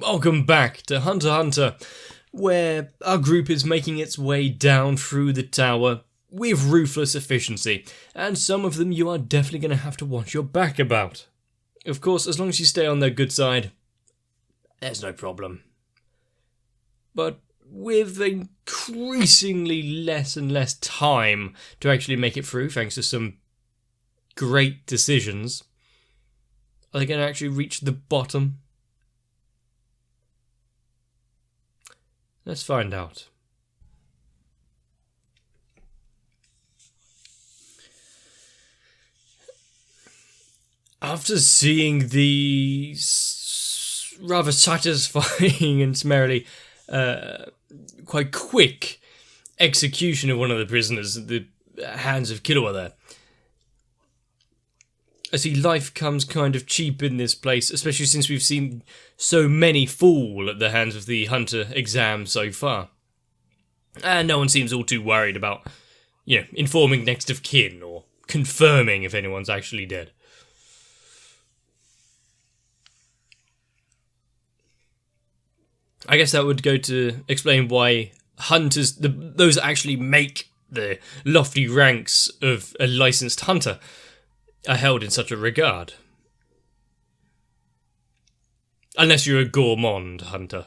Welcome back to Hunter x Hunter, where our group is making its way down through the tower with ruthless efficiency, and some of them you are definitely going to have to watch your back about. Of course, as long as you stay on their good side, there's no problem. But with increasingly less and less time to actually make it through, thanks to some great decisions, are they going to actually reach the bottom? Let's find out. After seeing the rather satisfying and summarily quite quick execution of one of the prisoners at the hands of Killua there, I see life comes kind of cheap in this place, especially since we've seen so many fall at the hands of the Hunter exam so far. And no one seems all too worried about, informing next of kin or confirming if anyone's actually dead. I guess that would go to explain why hunters, those that actually make the lofty ranks of a licensed hunter, are held in such a regard. Unless you're a gourmand hunter.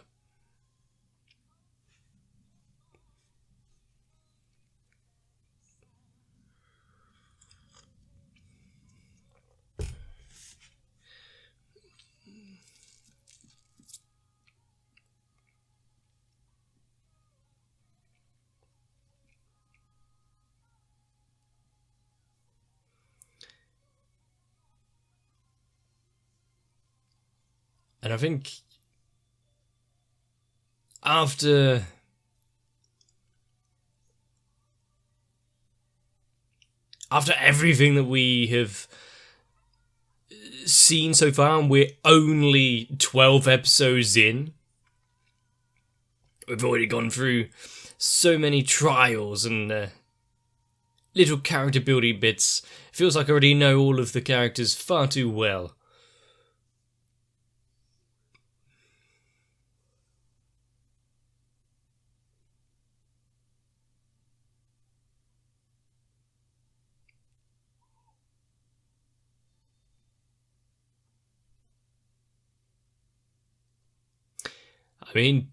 And I think after everything that we have seen so far, and we're only 12 episodes in, we've already gone through so many trials and little character building bits. It feels like I already know all of the characters far too well. I mean,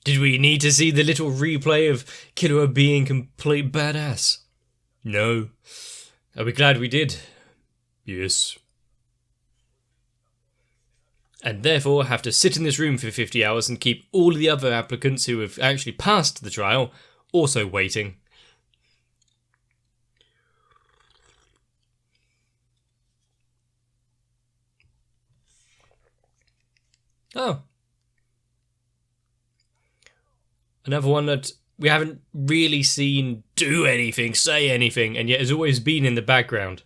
did we need to see the little replay of Killua being complete badass? No. Are we glad we did? Yes. And therefore have to sit in this room for 50 hours and keep all the other applicants who have actually passed the trial also waiting. Oh. Another one that we haven't really seen do anything, say anything, and yet has always been in the background.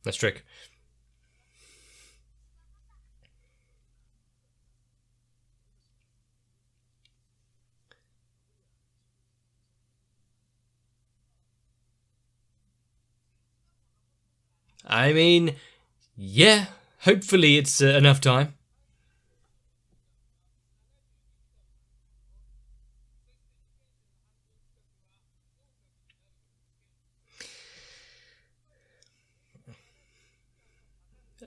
That's trick. I mean, yeah, hopefully it's enough time.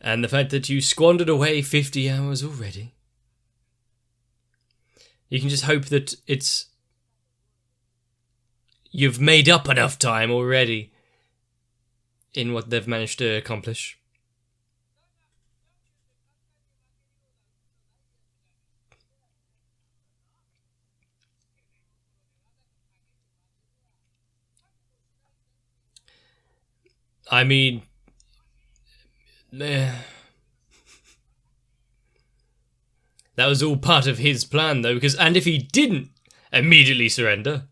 And the fact that you squandered away 50 hours already. You can just hope that you've made up enough time already in what they've managed to accomplish. I mean, that was all part of his plan, though, and if he didn't immediately surrender,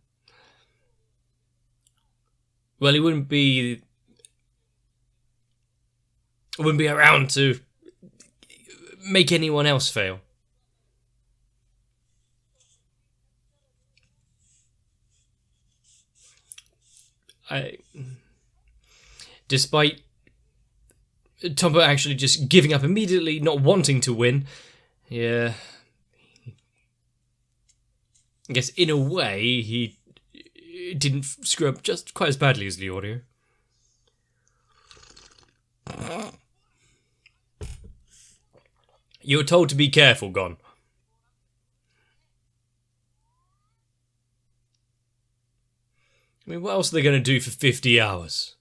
well, he wouldn't be around to make anyone else fail. Despite Tombo actually just giving up immediately, not wanting to win, yeah, I guess in a way he didn't screw up just quite as badly as the audio. You were told to be careful, Gon. I mean, what else are they going to do for 50 hours?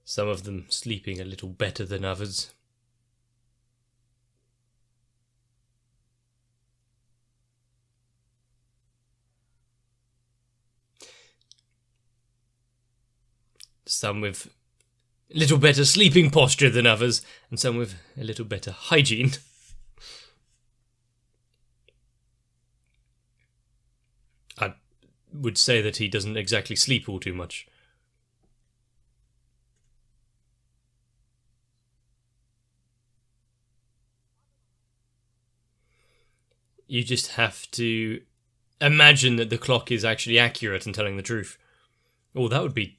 Some of them sleeping a little better than others. Some with a little better sleeping posture than others, and some with a little better hygiene. I would say that he doesn't exactly sleep all too much. You just have to imagine that the clock is actually accurate and telling the truth. Oh, that would be...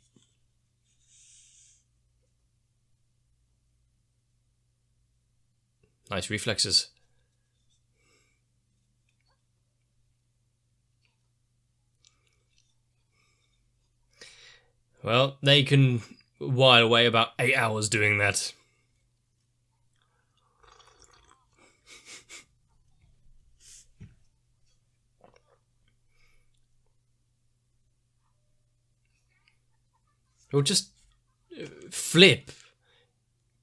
nice reflexes. Well, they can while away about 8 hours doing that. Or just flip.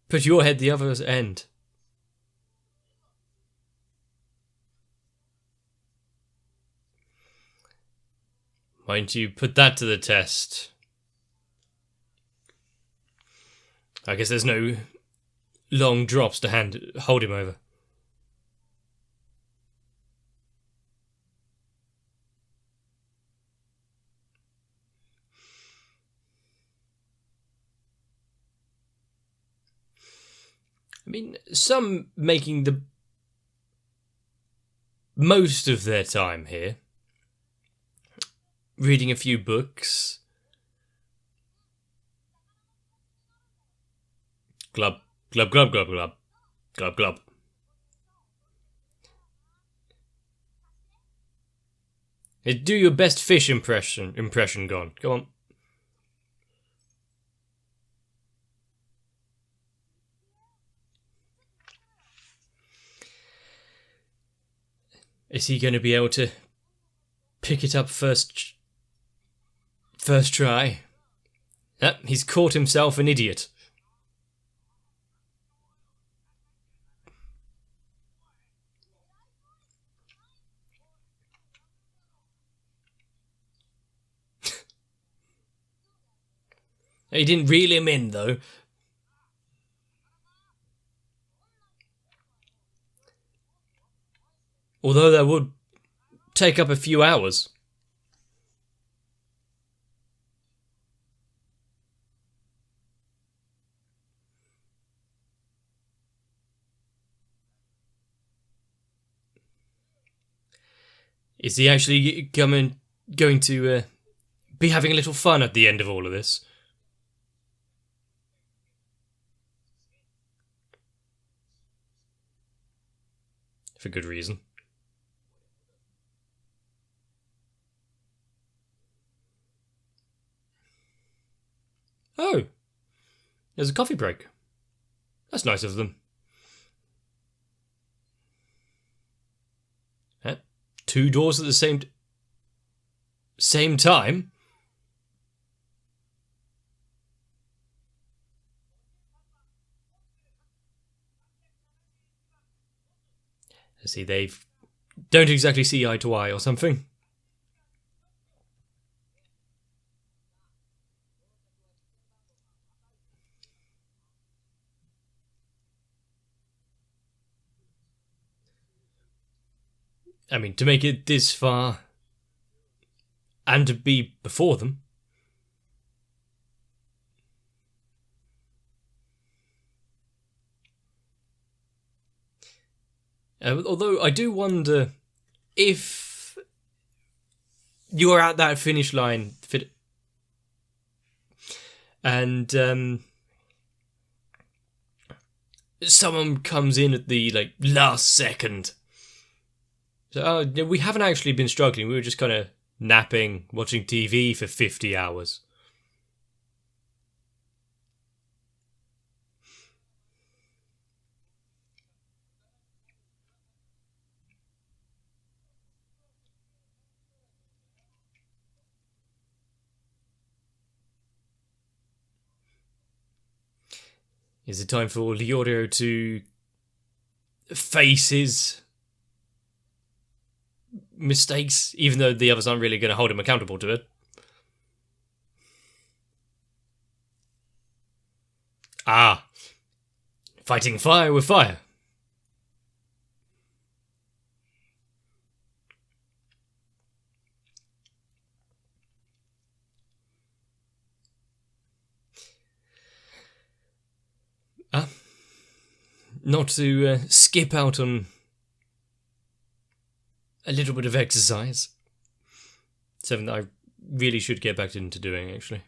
Put your head the other end. Why don't you put that to the test? I guess there's no long drops to hold him over. I mean, some making the most of their time here. Reading a few books. Glub, glub, glub, glub, glub. Glub, glub. Do your best fish impression, Gon. Go on. Is he going to be able to pick it up first try? He's caught himself an idiot. He didn't reel him in, though. Although that would take up a few hours. Is he actually going to be having a little fun at the end of all of this? For good reason. Oh, there's a coffee break. That's nice of them. 2 doors at the same time? I see, they don't exactly see eye to eye or something. I mean, to make it this far and to be before them. Although I do wonder if you are at that finish line and someone comes in at the last second. So we haven't actually been struggling. We were just kind of napping, watching TV for 50 hours. Is it time for Leorio to face his mistakes, even though the others aren't really going to hold him accountable to it? Ah, fighting fire with fire. Not to skip out on a little bit of exercise. Something that I really should get back into doing, actually.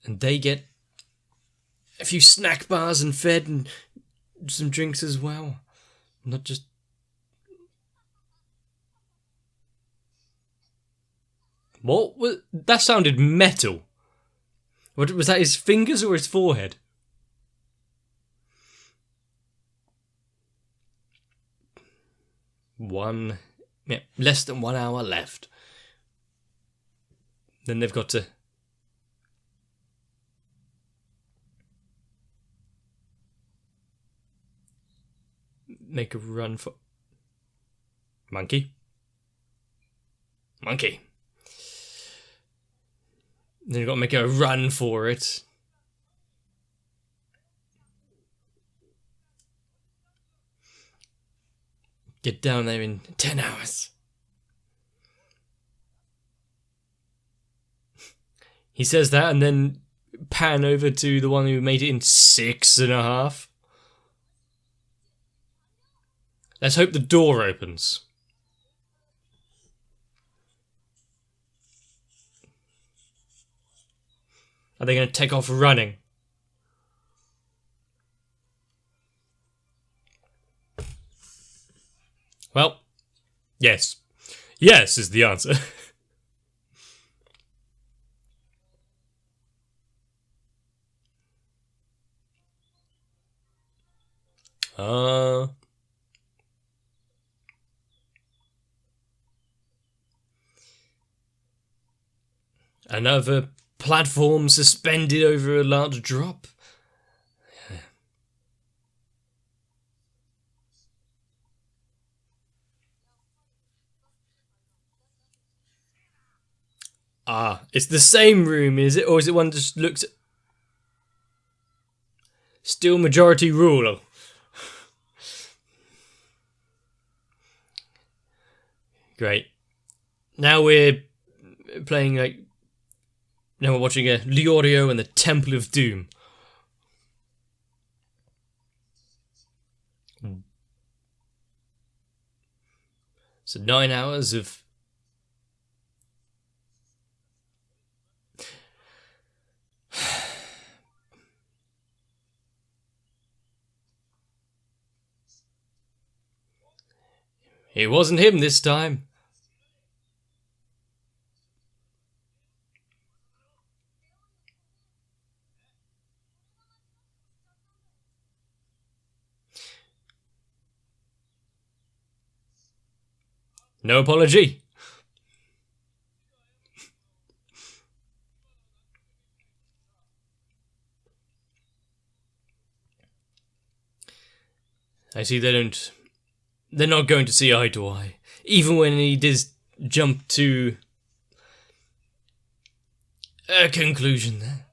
And they get a few snack bars and fed and some drinks as well. Not just... What? That sounded metal. What was that, his fingers or his forehead? Less than 1 hour left. Then they've got to make a run for... Monkey. Then you've got to make a run for it. Get down there in 10 hours. He says that and then pan over to the one who made it in 6.5. Let's hope the door opens. Are they going to take off running? Well, yes. Yes is the answer. Another platform suspended over a large drop. Ah, it's the same room, is it? Or is it one that just looks... Still majority rule. Great. Now we're playing now we're watching a Leorio and the Temple of Doom. So 9 hours of... It wasn't him this time. No apology. I see they're not going to see eye to eye. Even when he does jump to a conclusion there.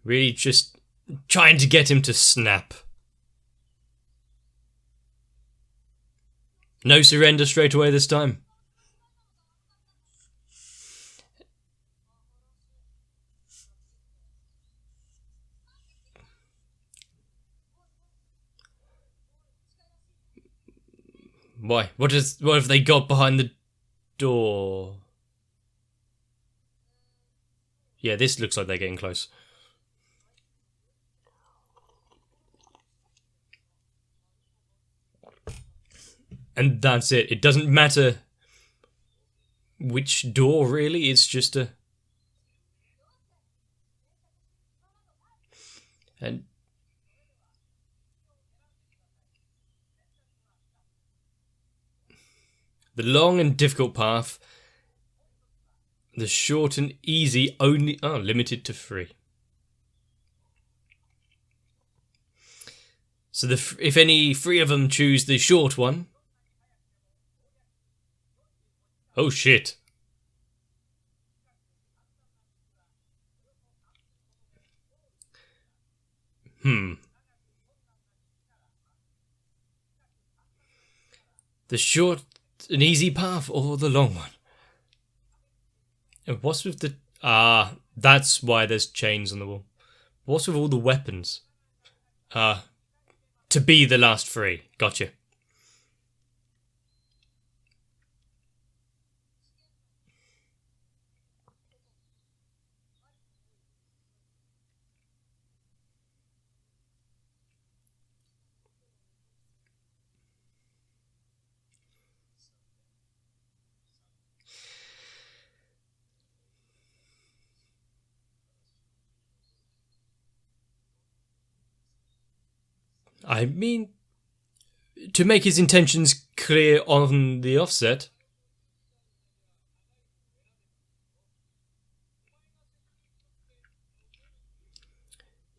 Really just trying to get him to snap. No surrender straight away this time. Why? What have they got behind the door? Yeah, this looks like they're getting close. And that's it. It doesn't matter which door, really. It's just a... And... The long and difficult path. The short and easy only... Oh, limited to 3. So if any 3 of them choose the short one... Oh shit. The short and easy path or the long one? And what's with the... that's why there's chains on the wall. What's with all the weapons? To be the last 3. Gotcha. I mean, to make his intentions clear on the offset.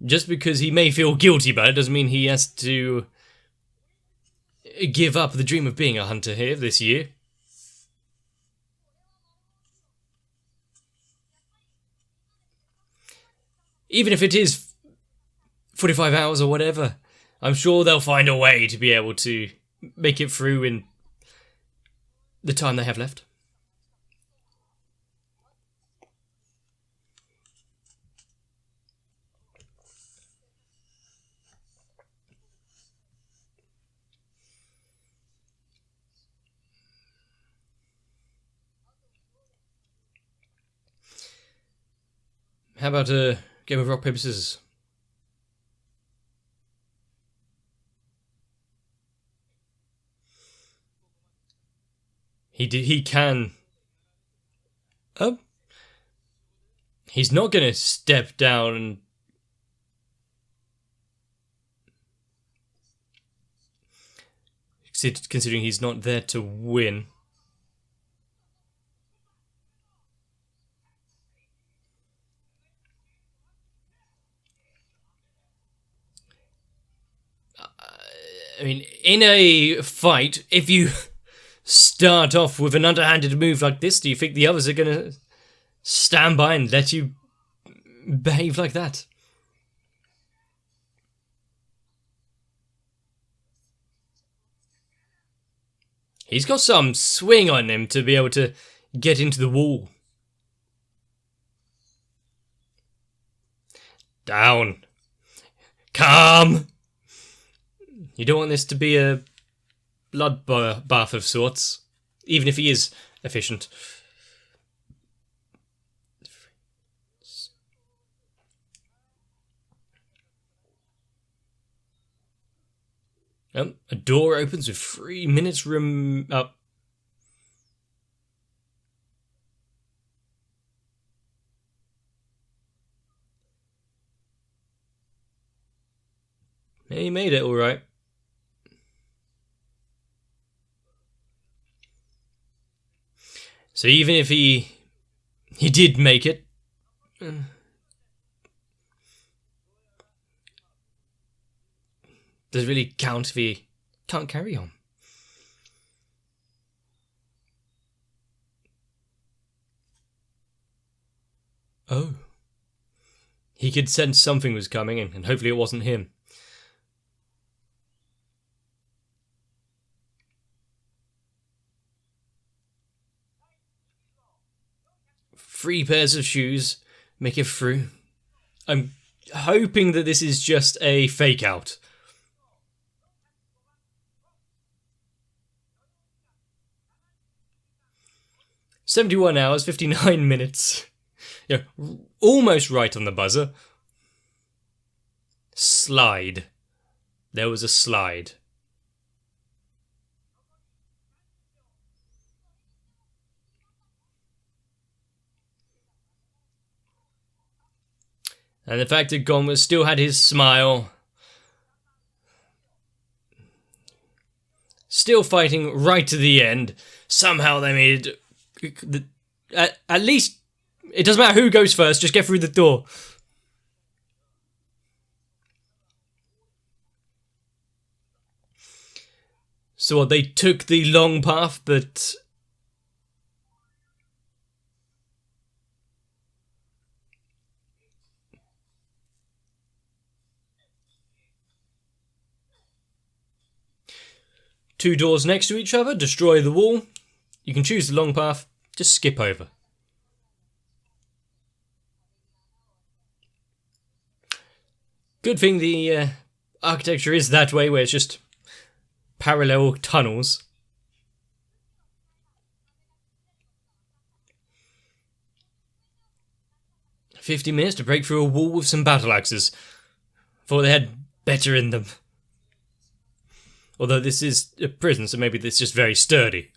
Just because he may feel guilty about it doesn't mean he has to give up the dream of being a hunter here this year. Even if it is 45 hours or whatever, I'm sure they'll find a way to be able to make it through in the time they have left. How about a game of rock, paper, scissors? He can... Oh. He's not going to step down and... Considering he's not there to win. I mean, in a fight, if you start off with an underhanded move like this, do you think the others are going to stand by and let you behave like that? He's got some swing on him to be able to get into the wall. Down. Calm. You don't want this to be a bloodbath of sorts, even if he is efficient. A door opens with 3 minutes up. He made it all right. So even if he did make it, does it really count if he can't carry on? Oh. He could sense something was coming, and hopefully it wasn't him. Three pairs of shoes make it through. I'm hoping that this is just a fake out. "71 hours, 59 minutes. Yeah, almost right on the buzzer. Slide. There was a slide. And the fact that Gonwa still had his smile. Still fighting right to the end. Somehow they made it. At least, it doesn't matter who goes first, just get through the door. So what, they took the long path, but... Two doors next to each other, destroy the wall. You can choose the long path, just skip over. Good thing the architecture is that way, where it's just parallel tunnels. "50 minutes to break through a wall with some battle axes. Thought they had better in them. Although this is a prison, so maybe it's just very sturdy."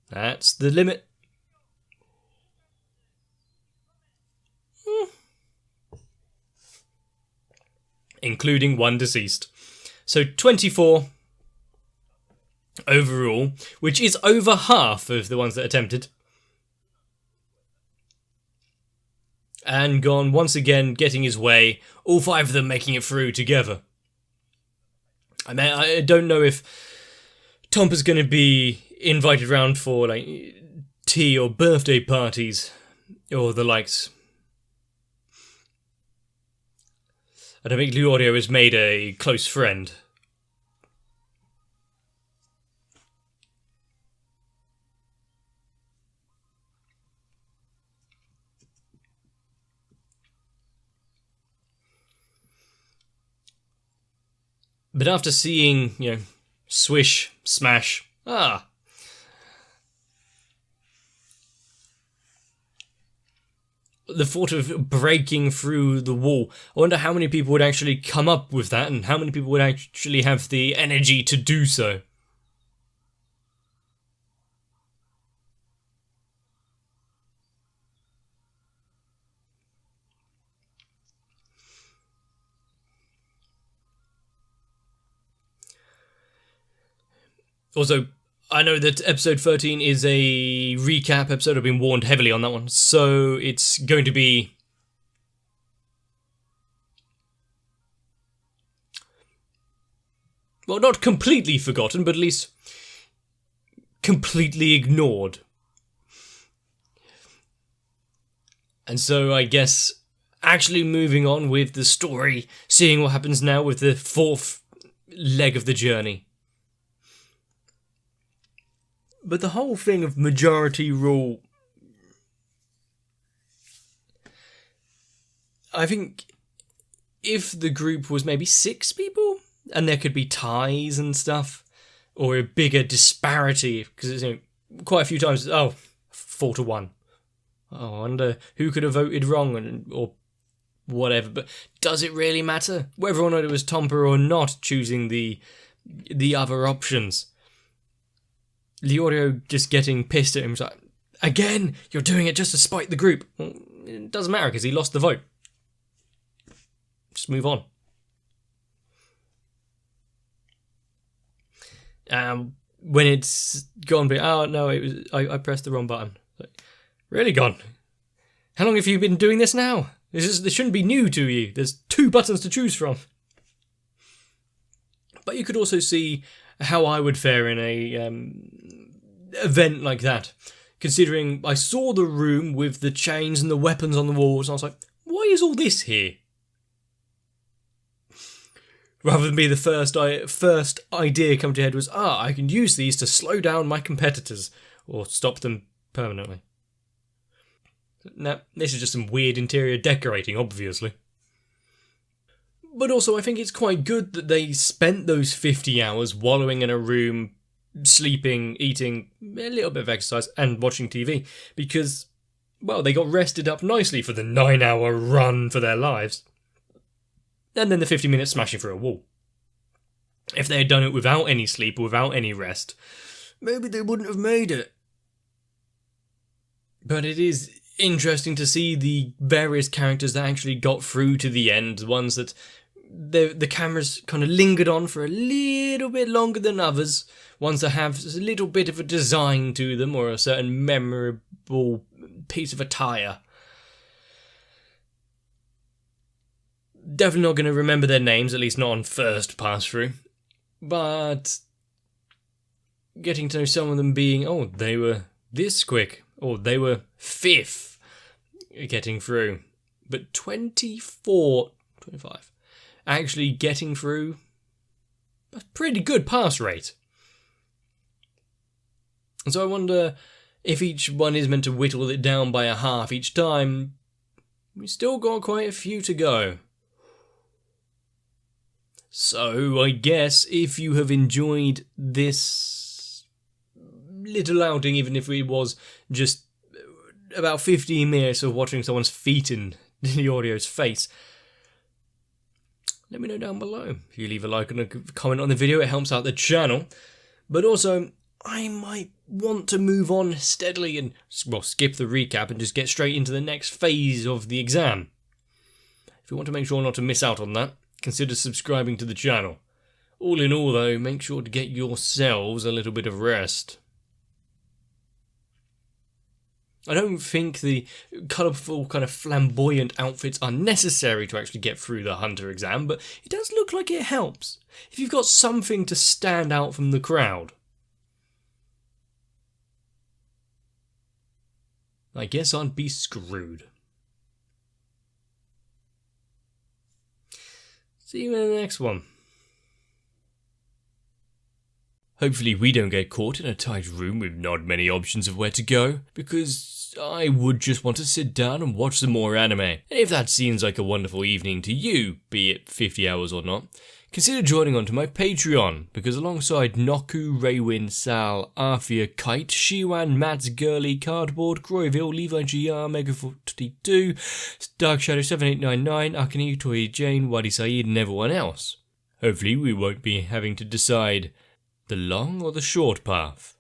That's the limit. Including one deceased. So 24 overall, which is over half of the ones that attempted. And Gon once again getting his way, all 5 of them making it through together. I mean, I don't know if Tompa's going to be invited round for like tea or birthday parties or the likes. I don't think Leorio has made a close friend. But after seeing, swish, smash, the thought of breaking through the wall, I wonder how many people would actually come up with that and how many people would actually have the energy to do so. Also, I know that episode 13 is a recap episode. I've been warned heavily on that one. So it's going to be... well, not completely forgotten, but at least completely ignored. And so I guess actually moving on with the story, seeing what happens now with the 4th leg of the journey. But the whole thing of majority rule, I think if the group was maybe 6 people, and there could be ties and stuff, or a bigger disparity, because quite a few times, 4-1. Oh, I wonder who could have voted wrong, or whatever, but does it really matter? Whether or not it was Tompa or not choosing the other options. Leorio just getting pissed at him, like, again, you're doing it just to spite the group. Well, it doesn't matter because he lost the vote. Just move on. When it's gone, I pressed the wrong button. Like, really, gone? How long have you been doing this now? This shouldn't be new to you. There's 2 buttons to choose from. But you could also see how I would fare in a event like that. Considering I saw the room with the chains and the weapons on the walls, and I was like, why is all this here? Rather than be the first idea come to head was, I can use these to slow down my competitors, or stop them permanently. No, this is just some weird interior decorating, obviously. But also, I think it's quite good that they spent those 50 hours wallowing in a room, sleeping, eating, a little bit of exercise, and watching TV, because, well, they got rested up nicely for the 9-hour run for their lives. And then the 50 minutes smashing through a wall. If they had done it without any sleep, or without any rest, maybe they wouldn't have made it. But it is interesting to see the various characters that actually got through to the end, the ones that the cameras kind of lingered on for a little bit longer than others, ones that have a little bit of a design to them or a certain memorable piece of attire. Definitely not going to remember their names, at least not on first pass through, but getting to know some of them being, they were this quick, or they were fifth getting through, but 25 actually getting through a pretty good pass rate. And so I wonder if each one is meant to whittle it down by a half each time. We still got quite a few to go. So I guess if you have enjoyed this little outing, even if it was just about 15 minutes of watching someone's feet in the audio's face, let me know down below. If you leave a like and a comment on the video, it helps out the channel. But also, I might want to move on steadily and, skip the recap and just get straight into the next phase of the exam. If you want to make sure not to miss out on that, consider subscribing to the channel. All in all, though, make sure to get yourselves a little bit of rest. I don't think the colourful, kind of flamboyant outfits are necessary to actually get through the Hunter exam, but it does look like it helps if you've got something to stand out from the crowd. I guess I'd be screwed. See you in the next one. Hopefully we don't get caught in a tight room with not many options of where to go, because I would just want to sit down and watch some more anime. And if that seems like a wonderful evening to you, be it 50 hours or not, consider joining onto my Patreon, because alongside Noku, Raywin, Sal, Arthur, Kite, Shiwan, Mats, Gurley, Cardboard, Croyville, Levi GR, Mega42, Dark Shadow 7899, Akane, Toy Jane, Wadi Saeed, and everyone else, hopefully we won't be having to decide the long or the short path.